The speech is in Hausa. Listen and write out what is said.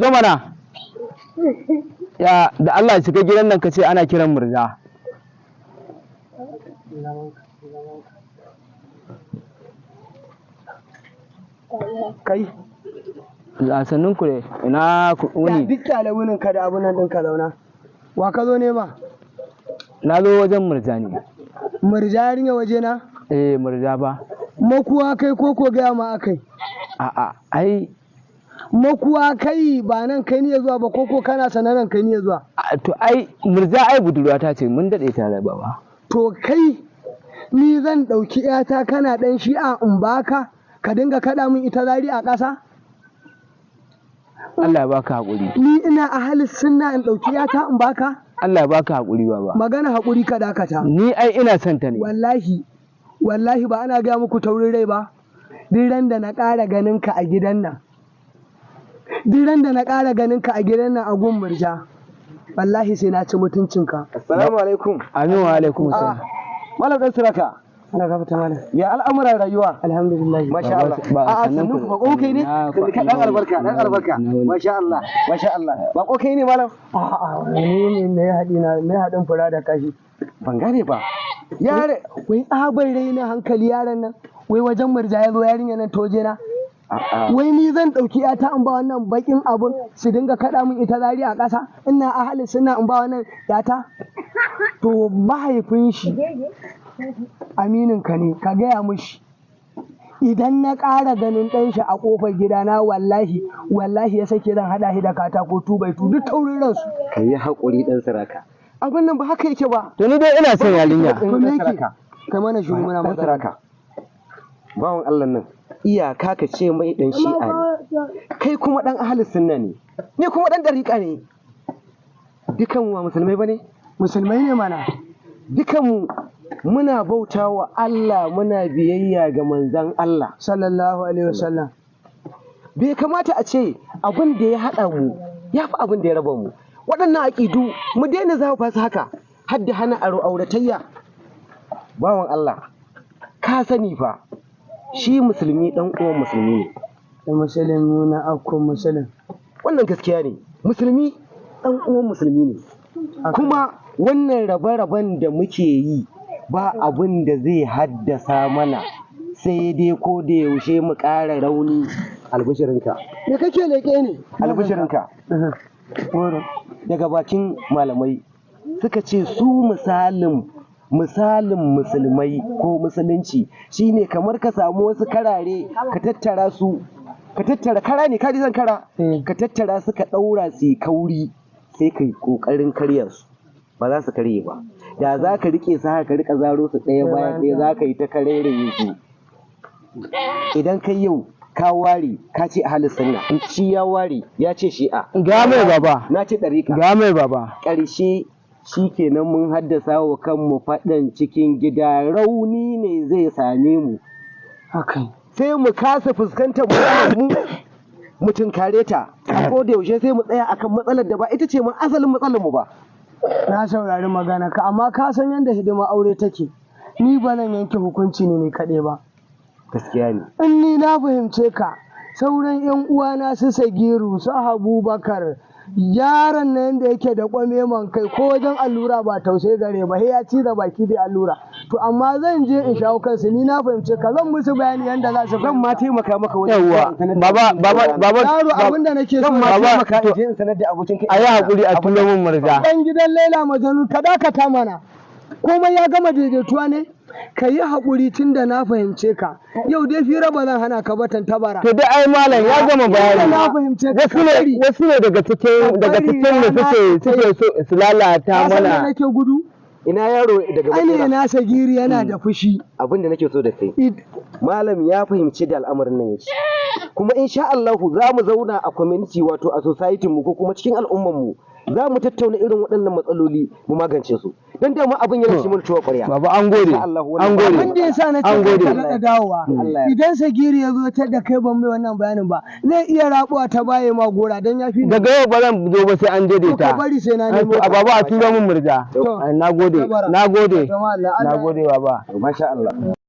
Zo mana. Ya da Allah ya shiga gidan nan ka ce ana kiran Murja. Kai. Sannin ku ne. Ina Ya wuni. duk ɗalibinin ka da abun nan ɗin ka zauna. Wa ka zo nema? Na zo wajen Murja ne. Murja yarinya waje na? Murja ba. Makuwa kai ko gaya ma akai? A'a, ai Makuwa kai ba nan kai ne zuwa ba ko kana sanaran kai ne zuwa? to ai Murja ai budurwa ta ce mun dade tare baba. To kai ni zan ɗauki ‘yata kana ɗan shi'a in baka ka dinga kaɗa min ita zari a ƙasa? Allah ya baka haƙuri. Ni ina a halin sunna in ɗauki ‘yata in baka? Allah ya baka haƙuri baba. Magana haƙuri ka dakata. Ni ai ina son ta ne. Wallahi ba ana gaya muku taurin rai ba. Duk ran da na ƙara ganin ka a gidan nan. Duk ran da na ƙara ganin ka a gidan nan a gun Murja. Wallahi sai na ci mutuncinka. Assalamu alaikum. Amin wa alaikum salam. Malam dan Suraka. Ana gafata malam. Ya al'amuran rayuwa. Alhamdulillah. Masha Allah. A'a sannu ku bako kai ne? Ka dan albarka. Masha Allah. Bako kai ne malam? A'a ni ne me haɗin fura da kashi. Ban gane ba. Yare wai abai raina hankali yaran nan. Wai wajen Murja ya zo yarinya nan toje na. Wai ni zan ɗauki ‘yata in ba wannan baƙin abun su dinga kaɗa min ita zari a ƙasa ina ahalin suna in ba wannan ‘yata? To mahaifin shi aminin ka ne ka gaya mishi idan na ƙara ganin ɗan shi a ƙofar gidana wallahi ya sake zan haɗa shi da katako 2x2 duk taurin ransu. Ka yi haƙuri dan Suraka. Abin nan ba haka yake ba. To ni dai ina son yarinya. To me yake? Kai mana shiru muna Dan magana. Suraka. Bawan Allah nan. Iyaka ka ce mai dan shi'a ne. Kai kuma dan ahlus sunna ne. Ni kuma dan dariƙa ne. Dukan wa musulmai bane? Musulmai ne mana. Dukan muna bauta wa Allah muna biyayya ga manzon Allah Sallallahu alaihi wasallam. bai kamata a ce abin da ya haɗa mu ya fi abin da ya raba mu waɗannan aƙidu mu daina zafa su haka har da hana auratayya bawan Allah ka sani fa shi musulmi ɗan uwan musulmi ne Da musulmi na akko musulun. wannan gaskiya ne musulmi ɗan uwan musulmi ne kuma wannan rabe-raben da muke yi ba abin da zai haddasa mana sai dai ko da yaushe mu ƙara rauni albishirinka Me kake leƙe ne? albishirinka daga bakin malamai suka ce su misalin musulmai ko musulunci shine kamar ka samu wasu karare ka tattara su ka tattara kara ne kaji zan kara ka tattara su ka ɗaura su kauri sai ka yi ƙoƙarin karya su ba za su karye ba da za ka riƙe su haka ka riƙa zaro su ɗaya bayan ɗaya za ka yi ta kareraye su idan kai yau ka ware ka ce ahalin sunna shi ya ware ya ce shi'a Ga mai baba. na ce ɗariƙa Ga mai baba. ƙarshe shi kenan mun haddasa wa kanmu faɗan cikin gida rauni ne zai same mu Haka. sai mu kasa fuskantar mu tunkare ta ko da yaushe sai mu tsaya akan matsalar da ba ita ce ma asalin matsalar mu ba Na saurari magana ka amma ka san yadda hidima aure take. Ni ba zan yanke hukunci ne ni kaɗai ba. gaskiya ne In ni na fahimce ka sauran 'yan uwana su Sagiru su Abubakar yaron nan da yake da kwame man kai ko wajen allura ba tausai gare ba ya ci da baki da allura to amma zan je in shawo kansu ni na fahimce ka zan musu bayani yanda za su zan ma taimaka maka wajen Yawwa. Baba yaro abin da nake so zan ma Baba, taimaka to- in je in sanar da abokin kai A yi haƙuri a turo min Murja. dan gidan Laila Majnun ka dakata mana komai ya gama daidaituwa ne ka yi haƙuri tun da na fahimce ka yau dai fira ba zan hana ka batan tabara To dai ai malam ya gama bayani. na fahimce ka Wasu ne daga cikin da suke so su lalata ka san me mana. nake gudu ina yaro daga ai ne bakera na Sagiri yana da fushi abin da nake so da kai malam ya fahimci da al'amarin nan yake kuma insha Allah za mu zauna a community wato a society mu ko kuma cikin al'umman mu za mu tattauna irin waɗannan matsaloli mu magance su dan da abin yana cikin mutuwa ƙwarya Baba an gode. Insha Allah, An gode. abin da yasa na An ce gode. ka daɗa dawowa Allah ya- idan Sagiri ya zo ta da kai ban mai wannan bayanin ba zai iya rabuwa ta baye ma gora dan ya fi Daga yau ba zan zo ba sai an to ka daidaita. bari sai na nemo A baba a turo min Murja. To. Na gode. Na gode. Jama'a Allah Na Allah gode baba. masha Allah